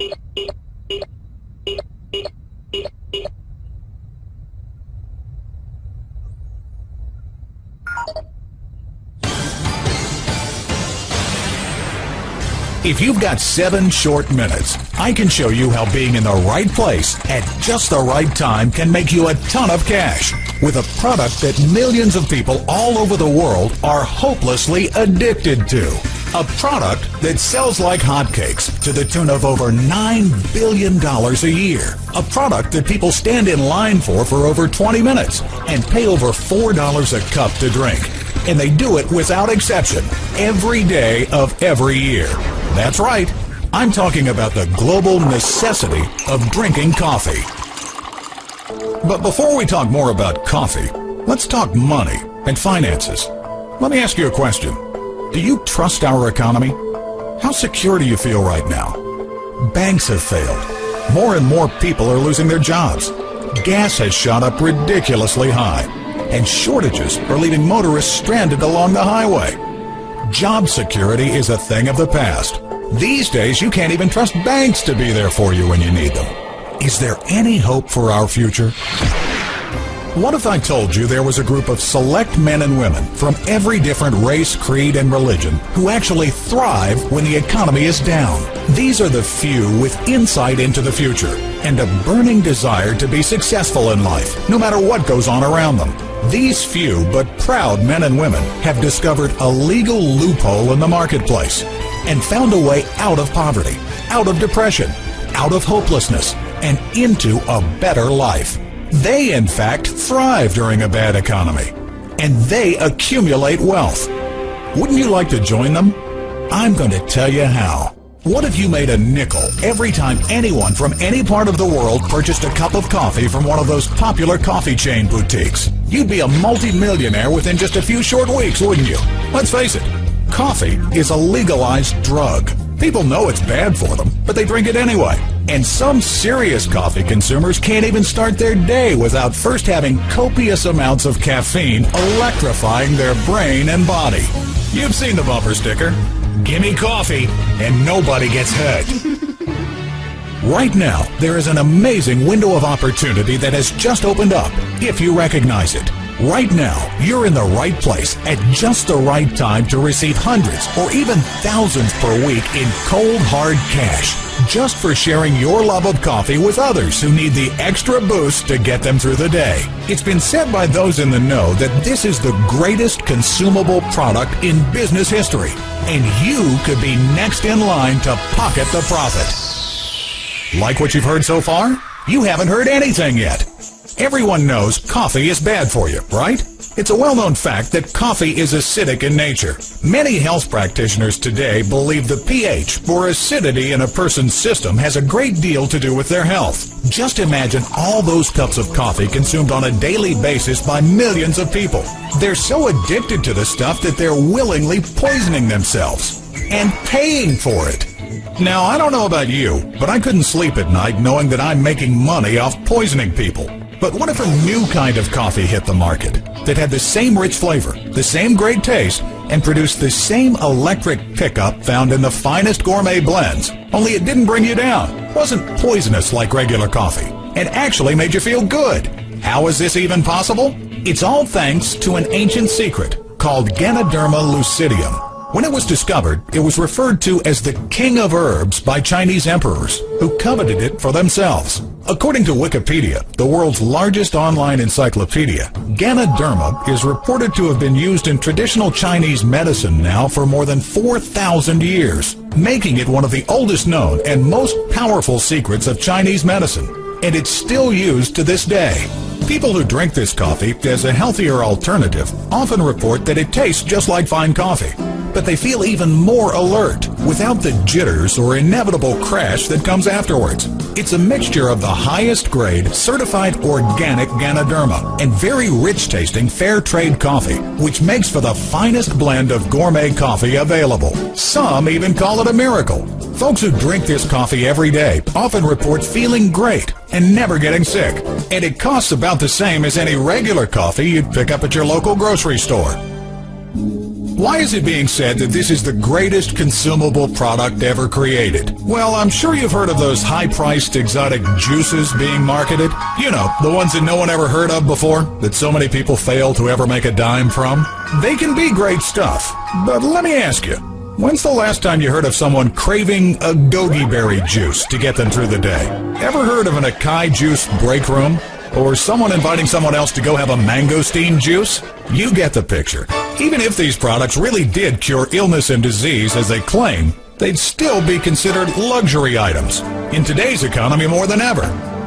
If you've got 7 short minutes, I can show you how being in the right place at just the right time can make you a ton of cash with a product that millions of people all over the world are hopelessly addicted to. A product that sells like hotcakes to the tune of over $9 billion a year. A product that people stand in line for over 20 minutes and pay over $4 a cup to drink. And they do it without exception every day of every year. That's right. I'm talking about the global necessity of drinking coffee. But before we talk more about coffee, let's talk money and finances. Let me ask you a question. Do you trust our economy? How secure do you feel right now? Banks have failed. More and more people are losing their jobs. Gas has shot up ridiculously high. And shortages are leaving motorists stranded along the highway. Job security is a thing of the past. These days, you can't even trust banks to be there for you when you need them. Is there any hope for our future? What if I told you there was a group of select men and women from every different race, creed, and religion who actually thrive when the economy is down? These are the few with insight into the future and a burning desire to be successful in life, no matter what goes on around them. These few but proud men and women have discovered a legal loophole in the marketplace and found a way out of poverty, out of depression, out of hopelessness, and into a better life. They, in fact, thrive during a bad economy, and they accumulate wealth. Wouldn't you like to join them? I'm going to tell you how. What if you made a nickel every time anyone from any part of the world purchased a cup of coffee from one of those popular coffee chain boutiques? You'd be a multi-millionaire within just a few short weeks, wouldn't you? Let's face it, coffee is a legalized drug. People know it's bad for them, but they drink it anyway. And some serious coffee consumers can't even start their day without first having copious amounts of caffeine electrifying their brain and body. You've seen the bumper sticker. Gimme coffee, and nobody gets hurt. Right now, there is an amazing window of opportunity that has just opened up, if you recognize it. Right now, you're in the right place at just the right time to receive hundreds or even thousands per week in cold, hard cash, just for sharing your love of coffee with others who need the extra boost to get them through the day. It's been said by those in the know that this is the greatest consumable product in business history, and you could be next in line to pocket the profit. Like what you've heard so far? You haven't heard anything yet. Everyone knows coffee is bad for you, right? It's a well-known fact that coffee is acidic in nature. Many health practitioners today believe the pH, or acidity in a person's system, has a great deal to do with their health. Just imagine all those cups of coffee consumed on a daily basis by millions of people. They're so addicted to the stuff that they're willingly poisoning themselves and paying for it. Now, I don't know about you, but I couldn't sleep at night knowing that I'm making money off poisoning people. But what if a new kind of coffee hit the market that had the same rich flavor, the same great taste, and produced the same electric pickup found in the finest gourmet blends, only it didn't bring you down, wasn't poisonous like regular coffee, and actually made you feel good? How is this even possible? It's all thanks to an ancient secret called Ganoderma lucidium. When it was discovered, it was referred to as the king of herbs by Chinese emperors, who coveted it for themselves. According to Wikipedia, the world's largest online encyclopedia, Ganoderma is reported to have been used in traditional Chinese medicine now for more than 4,000 years, making it one of the oldest known and most powerful secrets of Chinese medicine. And it's still used to this day. People who drink this coffee as a healthier alternative often report that it tastes just like fine coffee, but they feel even more alert without the jitters or inevitable crash that comes afterwards. It's a mixture of the highest grade certified organic Ganoderma and very rich tasting fair trade coffee, which makes for the finest blend of gourmet coffee available. Some even call it a miracle. Folks who drink this coffee every day often report feeling great and never getting sick. And it costs about the same as any regular coffee you'd pick up at your local grocery store. Why is it being said that this is the greatest consumable product ever created? Well, I'm sure you've heard of those high-priced exotic juices being marketed. You know, the ones that no one ever heard of before, that so many people fail to ever make a dime from. They can be great stuff, but let me ask you, when's the last time you heard of someone craving a goji berry juice to get them through the day? Ever heard of an acai juice break room? Or someone inviting someone else to go have a mangosteen juice? You get the picture. Even if these products really did cure illness and disease as they claim, they'd still be considered luxury items. In today's economy more than ever.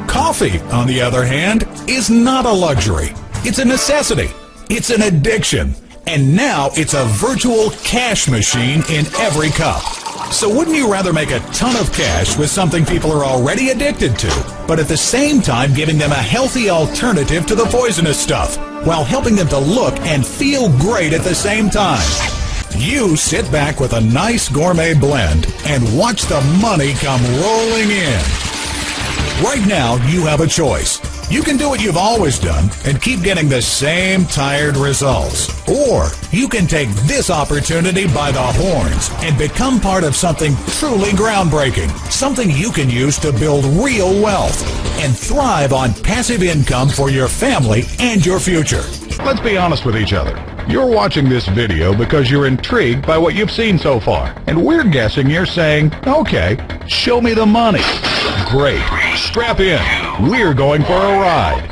Coffee, on the other hand, is not a luxury. It's a necessity. It's an addiction. And now it's a virtual cash machine in every cup. So wouldn't you rather make a ton of cash with something people are already addicted to, but at the same time giving them a healthy alternative to the poisonous stuff, while helping them to look and feel great at the same time? You sit back with a nice gourmet blend and watch the money come rolling in. Right now, you have a choice. You can do what you've always done and keep getting the same tired results. Or you can take this opportunity by the horns and become part of something truly groundbreaking. Something you can use to build real wealth and thrive on passive income for your family and your future. Let's be honest with each other. You're watching this video because you're intrigued by what you've seen so far. And we're guessing you're saying, okay, show me the money. Great. Strap in. We're going for a ride.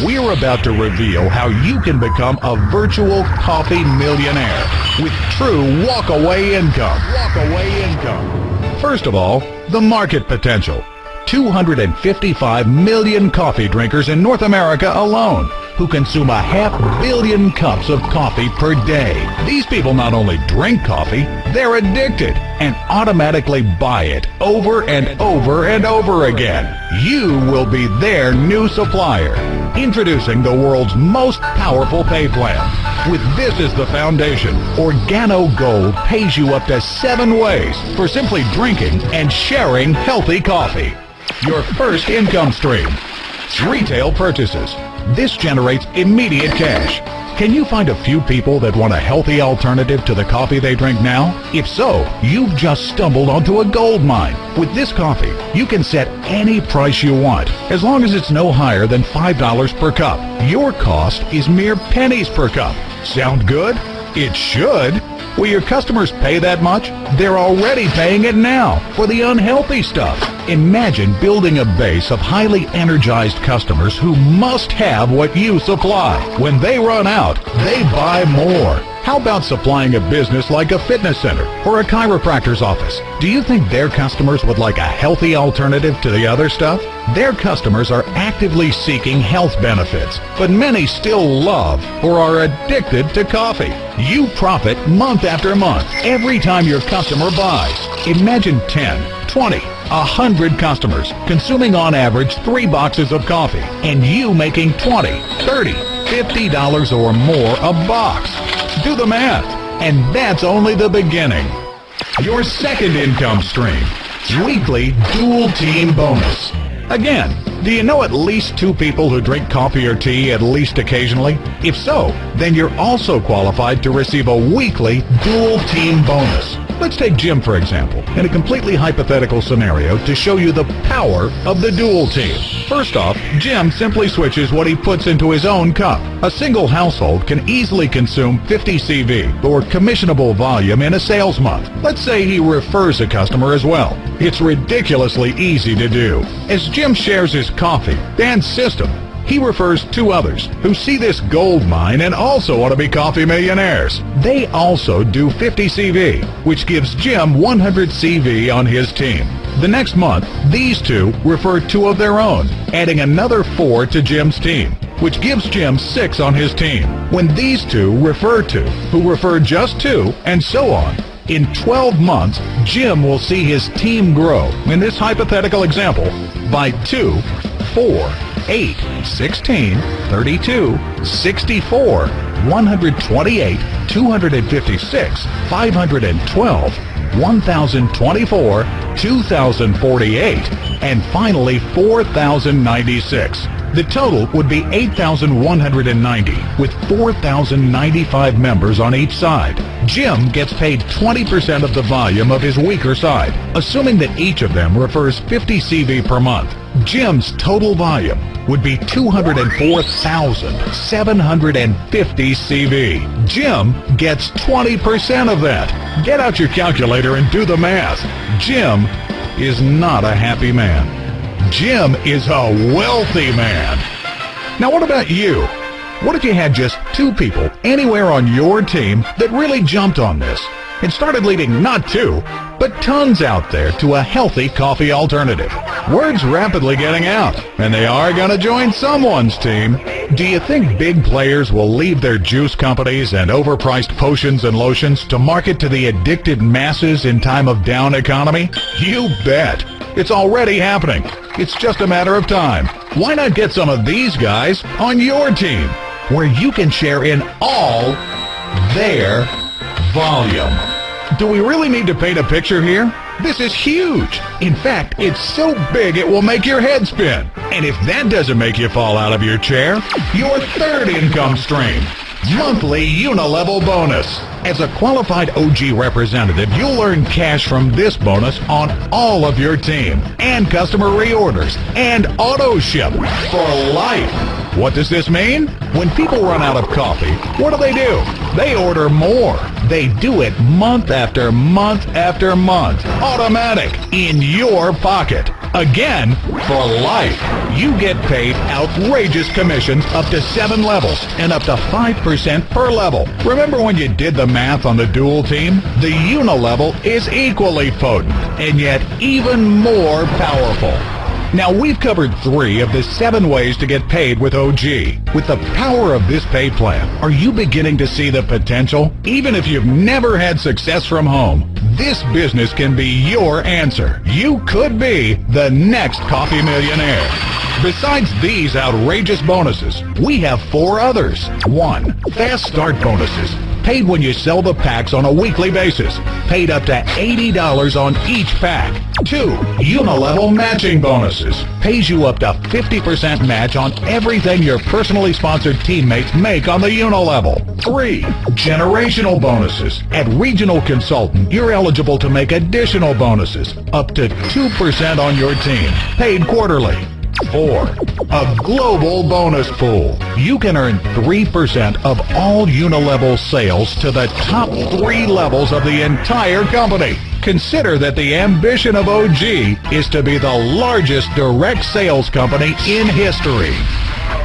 We're about to reveal how you can become a virtual coffee millionaire with true walk-away income. Walk-away income. First of all, the market potential. 255 million coffee drinkers in North America alone who consume 500 million cups of coffee per day. These people not only drink coffee, they're addicted and automatically buy it over and over and over again. You will be their new supplier. Introducing the world's most powerful pay plan. With this as the foundation, Organo Gold pays you up to 7 ways for simply drinking and sharing healthy coffee. Your first income stream. Retail purchases. This generates immediate cash. Can you find a few people that want a healthy alternative to the coffee they drink now? If so, you've just stumbled onto a gold mine. With this coffee, you can set any price you want, as long as it's no higher than $5 per cup. Your cost is mere pennies per cup. Sound good? It should. Will your customers pay that much? They're already paying it now for the unhealthy stuff. Imagine building a base of highly energized customers who must have what you supply. When they run out, they buy more. How about supplying a business like a fitness center or a chiropractor's office? Do you think their customers would like a healthy alternative to the other stuff? Their customers are actively seeking health benefits, but many still love or are addicted to coffee. You profit month after month every time your customer buys. Imagine 10, 20, 100 customers consuming on average 3 boxes of coffee, and you making $20, $30, $50 or more a box. Do the math, and that's only the beginning. Your second income stream, weekly dual team bonus. Again, do you know at least 2 people who drink coffee or tea at least occasionally? If so, then you're also qualified to receive a weekly dual team bonus. Let's take Jim, for example, in a completely hypothetical scenario to show you the power of the dual team. First off, Jim simply switches what he puts into his own cup. A single household can easily consume 50 CV, or commissionable volume, in a sales month. Let's say he refers a customer as well. It's ridiculously easy to do. As Jim shares his coffee and system, he refers 2 others who see this gold mine and also want to be coffee millionaires. They also do 50 CV, which gives Jim 100 CV on his team. The next month, these 2 refer 2 of their own, adding another 4 to Jim's team, which gives Jim 6 on his team. When these 2 refer 2, who refer just 2, and so on. In 12 months, Jim will see his team grow, in this hypothetical example, by 2, 4, 8, 16, 32, 64, 128, 256, 512, 1024, 2048, and finally 4096. The total would be 8,190 with 4,095 members on each side. Jim gets paid 20% of the volume of his weaker side, assuming that each of them refers 50 CV per month. Jim's total volume would be 204,750 CV. Jim gets 20% of that. Get out your calculator and do the math. Jim is not a happy man. Jim is a wealthy man. Now what about you? What if you had just 2 people anywhere on your team that really jumped on this and started leading not 2, but tons out there to a healthy coffee alternative? Word's rapidly getting out, and they are going to join someone's team. Do you think big players will leave their juice companies and overpriced potions and lotions to market to the addicted masses in time of down economy? You bet. It's already happening. It's just a matter of time. Why not get some of these guys on your team, where you can share in all their volume? Do we really need to paint a picture here? This is huge. In fact, it's so big it will make your head spin. And if that doesn't make you fall out of your chair, your third income stream, monthly Unilevel bonus. As a qualified OG representative, you'll earn cash from this bonus on all of your team, and customer reorders, and auto ship for life. What does this mean? When people run out of coffee, what do? They order more. They do it month after month after month. Automatic, in your pocket. Again, for life. You get paid outrageous commissions up to 7 levels and up to 5% per level. Remember when you did the math on the dual team? The Unilevel is equally potent and yet even more powerful. Now, we've covered 3 of the 7 ways to get paid with OG. With the power of this pay plan, are you beginning to see the potential? Even if you've never had success from home, this business can be your answer. You could be the next coffee millionaire. Besides these outrageous bonuses, we have 4 others. 1. Fast start bonuses. Paid when you sell the packs on a weekly basis. Paid up to $80 on each pack. 2. Unilevel matching bonuses. Pays you up to 50% match on everything your personally sponsored teammates make on the Unilevel. 3. Generational bonuses. At Regional Consultant, you're eligible to make additional bonuses, up to 2% on your team, paid quarterly. 4. A global bonus pool. You can earn 3% of all Unilevel sales to the top 3 levels of the entire company. Consider that the ambition of OG is to be the largest direct sales company in history.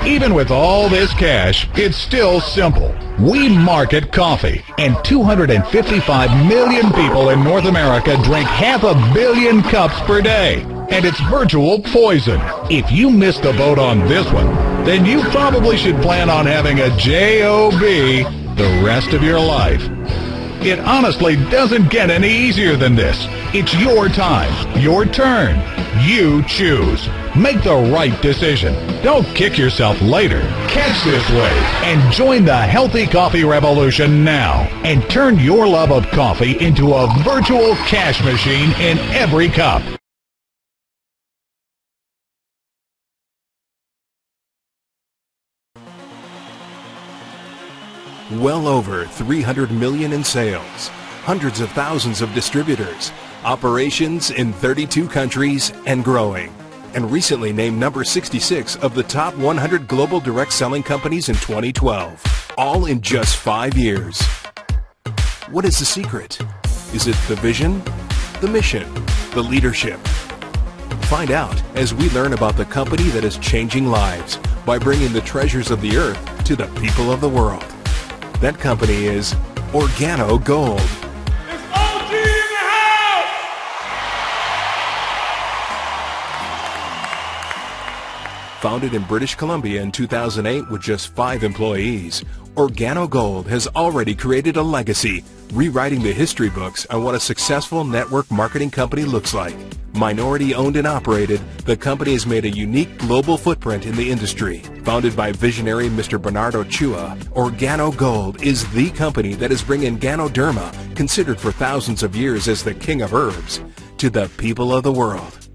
Even with all this cash, it's still simple. We market coffee, and 255 million people in North America drink 500 million cups per day. And it's virtual poison. If you missed the boat on this one, then you probably should plan on having a JOB the rest of your life. It honestly doesn't get any easier than this. It's your time, your turn. You choose. Make the right decision. Don't kick yourself later. Catch this wave and join the healthy coffee revolution now, and turn your love of coffee into a virtual cash machine in every cup. Well over 300 million in sales, hundreds of thousands of distributors, operations in 32 countries and growing, and recently named number 66 of the top 100 global direct selling companies in 2012, all in just 5 years. What is the secret? Is it the vision, the mission, the leadership? Find out as we learn about the company that is changing lives by bringing the treasures of the earth to the people of the world. That company is Organo Gold. It's OG in the house! Founded in British Columbia in 2008 with just 5 employees, Organo Gold has already created a legacy, rewriting the history books on what a successful network marketing company looks like. Minority owned and operated, the company has made a unique global footprint in the industry. Founded by visionary Mr. Bernardo Chua, Organo Gold is the company that is bringing Ganoderma, considered for thousands of years as the king of herbs, to the people of the world.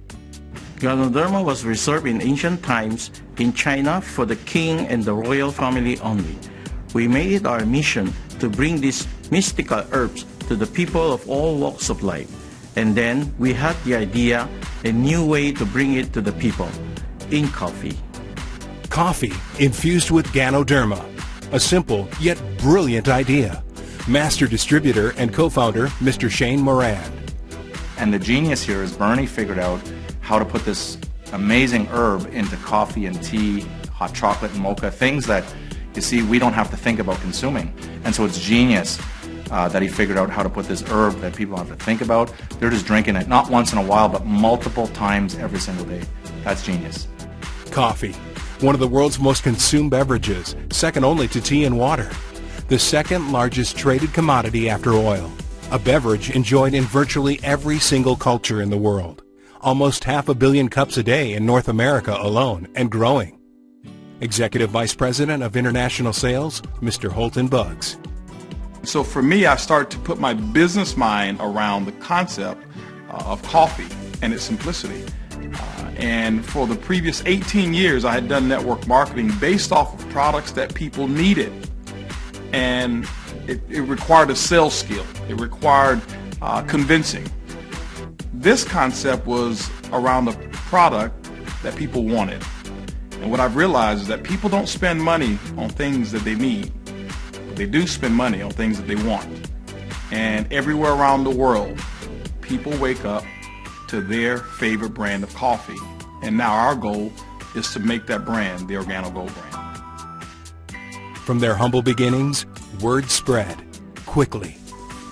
Ganoderma was reserved in ancient times in China for the king and the royal family only. We made it our mission to bring these mystical herbs to the people of all walks of life. And then we had the idea, a new way to bring it to the people, in coffee. Coffee infused with Ganoderma, a simple yet brilliant idea. Master distributor and co-founder, Mr. Shane Moran. And the genius here is Bernie figured out how to put this amazing herb into coffee and tea, hot chocolate and mocha, things that, you see, we don't have to think about consuming. And so it's genius that he figured out how to put this herb that people don't have to think about. They're just drinking it, not once in a while, but multiple times every single day. That's genius. Coffee, one of the world's most consumed beverages, second only to tea and water. The second largest traded commodity after oil. A beverage enjoyed in virtually every single culture in the world. Almost 500 million cups a day in North America alone, and growing. Executive Vice President of International Sales, Mr. Holton Buggs. So for me, I started to put my business mind around the concept of coffee and its simplicity. And for the previous 18 years, I had done network marketing based off of products that people needed. And it required a sales skill. It required convincing. This concept was around the product that people wanted. And what I've realized is that people don't spend money on things that they need. They do spend money on things that they want. And everywhere around the world, people wake up to their favorite brand of coffee. And now our goal is to make that brand the OrganoGold brand. From their humble beginnings, word spread quickly.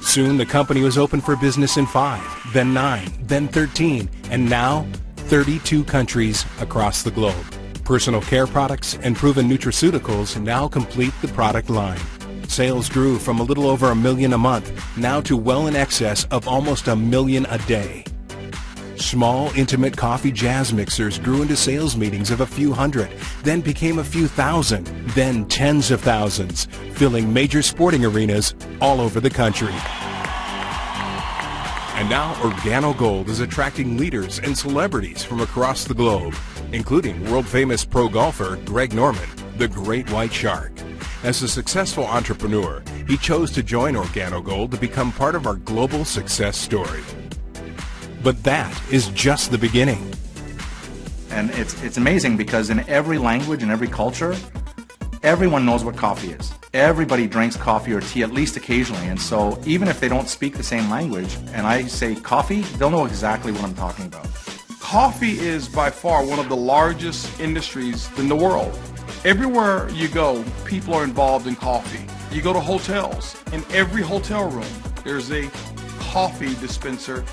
Soon the company was open for business in 5, then 9, then 13, and now 32 countries across the globe. Personal care products and proven nutraceuticals now complete the product line. Sales grew from a little over $1 million a month, now to well in excess of almost $1 million a day. Small, intimate coffee jazz mixers grew into sales meetings of a few hundred, then became a few thousand, then tens of thousands, filling major sporting arenas all over the country. And now OrganoGold is attracting leaders and celebrities from across the globe, including world-famous pro golfer Greg Norman, the Great White Shark. As a successful entrepreneur, he chose to join OrganoGold to become part of our global success story. But that is just the beginning. And it's amazing because in every language and every culture, everyone knows what coffee is. Everybody drinks coffee or tea at least occasionally. And so even if they don't speak the same language and I say coffee, they'll know exactly what I'm talking about. Coffee is by far one of the largest industries in the world. Everywhere you go, people are involved in coffee. You go to hotels, in every hotel room, there's a coffee dispenser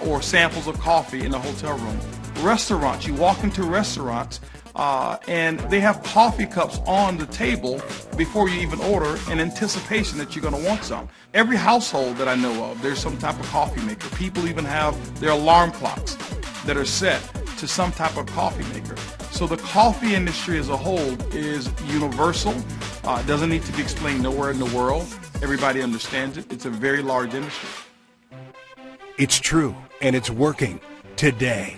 or samples of coffee in the hotel room. Restaurants, you walk into restaurants and they have coffee cups on the table before you even order in anticipation that you're going to want some. Every household that I know of, there's some type of coffee maker. People even have their alarm clocks that are set to some type of coffee maker. So the coffee industry as a whole is universal. It doesn't need to be explained nowhere in the world. Everybody understands it. It's a very large industry. It's true, and it's working today.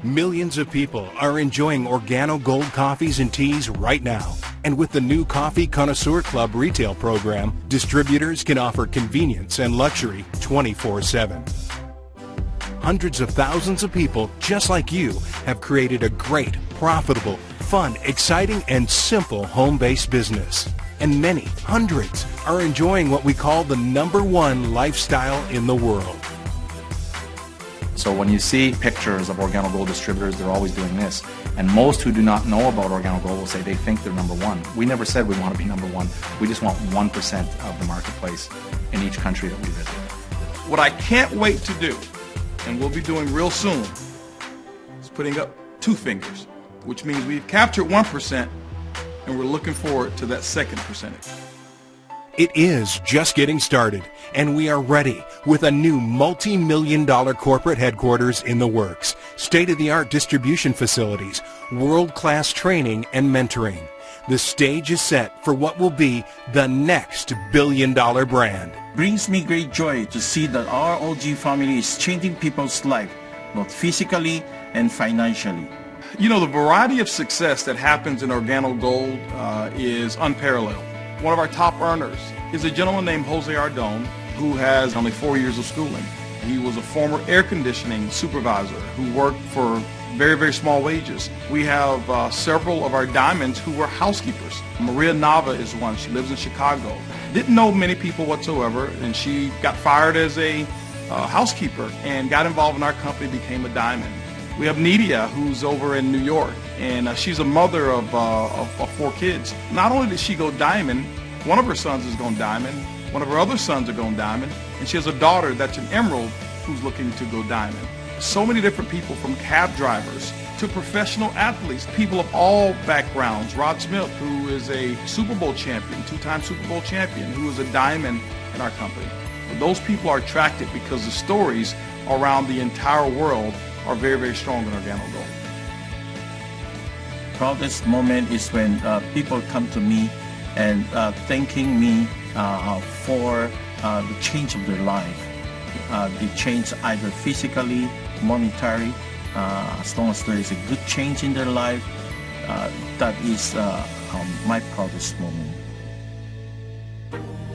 Millions of people are enjoying OrganoGold coffees and teas right now. And with the new Coffee Connoisseur Club retail program, distributors can offer convenience and luxury 24/7. Hundreds of thousands of people just like you have created a great, profitable, fun, exciting, and simple home-based business. And many, hundreds, are enjoying what we call the #1 lifestyle in the world. So when you see pictures of OrganoGold distributors, they're always doing this. And most who do not know about OrganoGold will say they think they're #1. We never said we want to be #1. We just want 1% of the marketplace in each country that we visit. What I can't wait to do, and we'll be doing real soon, is putting up 2 fingers, which means we've captured 1% and we're looking forward to that second percentage. It is just getting started, and we are ready with a new multi-million-dollar corporate headquarters in the works, state-of-the-art distribution facilities, world-class training and mentoring. The stage is set for what will be the next billion-dollar brand. Brings me great joy to see that our OG family is changing people's life both physically and financially. You know, the variety of success that happens in OrganoGold is unparalleled. One of our top earners is a gentleman named Jose Ardon, who has only 4 years of schooling. He was a former air conditioning supervisor who worked for very, very small wages. We have several of our diamonds who were housekeepers. Maria Nava is one. She lives in Chicago. Didn't know many people whatsoever, and she got fired as a housekeeper and got involved in our company, became a diamond. We have Nidia, who's over in New York, and she's a mother of 4 kids. Not only did she go diamond, one of her sons is going diamond, one of her other sons are going diamond, and she has a daughter that's an emerald who's looking to go diamond. So many different people, from cab drivers to professional athletes, people of all backgrounds. Rod Smith, who is a Super Bowl champion, 2-time Super Bowl champion, who is a diamond in our company. But those people are attracted because the stories around the entire world are very, very strong in OrganoGold. Proudest moment is when people come to me and thanking me for the change of their life. The change either physically, monetary, as long as there is a good change in their life, that is my proudest moment.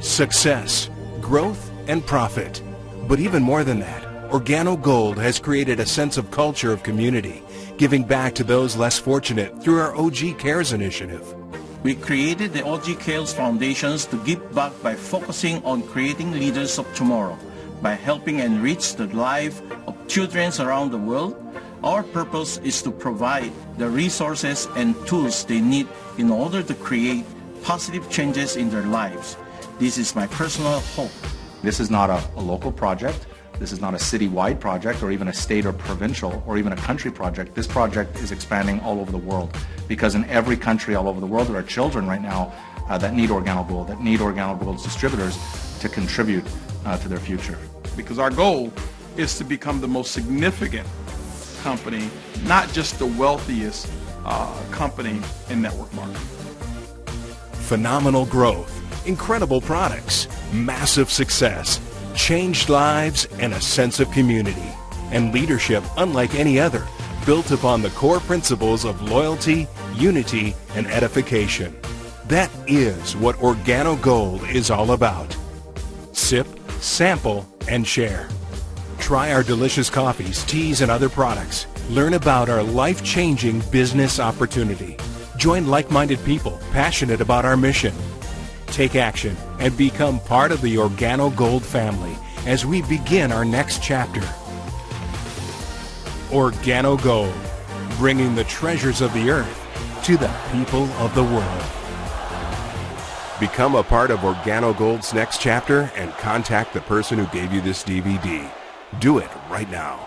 Success, growth, and profit. But even more than that, OrganoGold has created a sense of culture of community, giving back to those less fortunate through our OG Cares initiative. We created the OG Cares Foundations to give back by focusing on creating leaders of tomorrow. By helping enrich the life of children around the world, our purpose is to provide the resources and tools they need in order to create positive changes in their lives. This is my personal hope. This is not a local project. This is not a citywide project or even a state or provincial or even a country project. This project is expanding all over the world, because in every country all over the world there are children right now that need OrganoGold, that need OrganoGold's distributors to contribute to their future. Because our goal is to become the most significant company, not just the wealthiest company in network marketing. Phenomenal growth, incredible products, massive success, changed lives, and a sense of community. And leadership unlike any other, built upon the core principles of loyalty, unity, and edification. That is what OrganoGold is all about. Sip, sample, and share. Try our delicious coffees, teas, and other products. Learn about our life-changing business opportunity. Join like-minded people passionate about our mission. Take action and become part of the OrganoGold family as we begin our next chapter. OrganoGold, bringing the treasures of the earth to the people of the world. Become a part of OrganoGold's next chapter and contact the person who gave you this DVD. Do it right now.